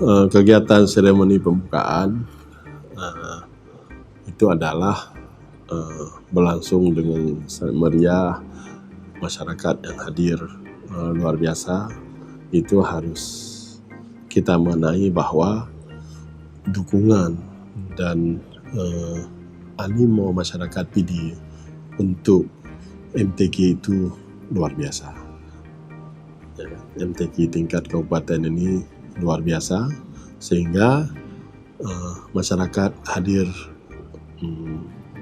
Kegiatan seremoni pembukaan itu adalah berlangsung dengan sangat meriah. Masyarakat yang hadir luar biasa. Itu harus kita mengenai bahwa dukungan dan animo masyarakat PD untuk MTQ itu luar biasa. MTQ tingkat kabupaten ini luar biasa, sehingga masyarakat hadir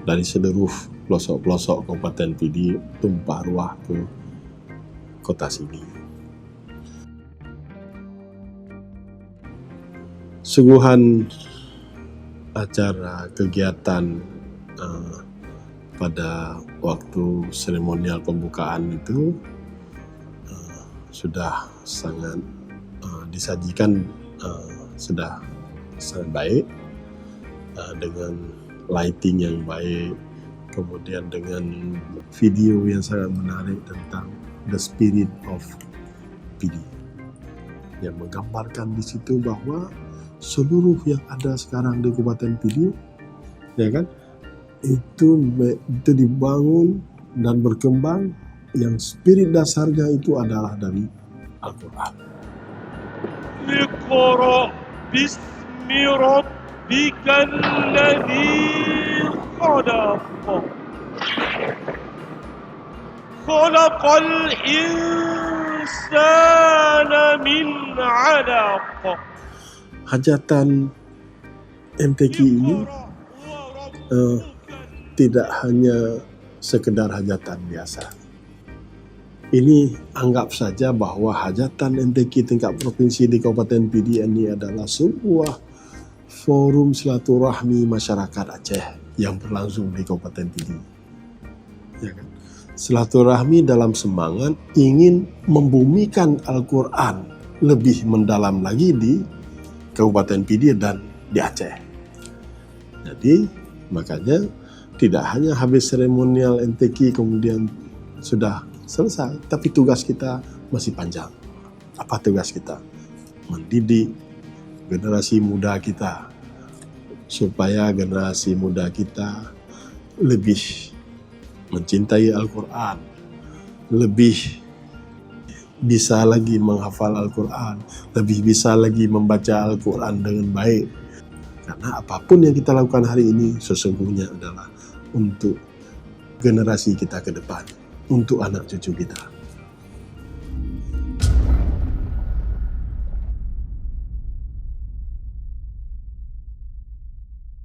dari seluruh pelosok-pelosok Kabupaten PD tumpah ruah ke kota sini. Sungguhan acara kegiatan pada waktu seremonial pembukaan itu sudah sangat disajikan, sudah sangat baik, dengan lighting yang baik, kemudian dengan video yang sangat menarik tentang the spirit of PD, yang menggambarkan di situ bahwa seluruh yang ada sekarang di Kabupaten PD, ya kan, itu dibangun dan berkembang yang spirit dasarnya itu adalah dari Al-Quran. Iqra bismi rabbikal ladzi khalaq. Khalaqal insana min 'alaq. Hajatan MTQ ini tidak hanya sekedar hajatan biasa. Ini anggap saja bahwa hajatan MTQ tingkat provinsi di Kabupaten PD ini adalah sebuah forum silaturahmi masyarakat Aceh yang berlangsung di Kabupaten PD. Ya kan? Silaturahmi dalam semangat ingin membumikan Al-Quran lebih mendalam lagi di Kabupaten PD dan di Aceh. Jadi makanya tidak hanya habis seremonial MTQ kemudian sudah selesai, tapi tugas kita masih panjang. Apa tugas kita? Mendidik generasi muda kita supaya generasi muda kita lebih mencintai Al-Quran, lebih bisa lagi menghafal Al-Quran, lebih bisa lagi membaca Al-Quran dengan baik. Karena apapun yang kita lakukan hari ini sesungguhnya adalah untuk generasi kita ke depan, untuk anak cucu kita.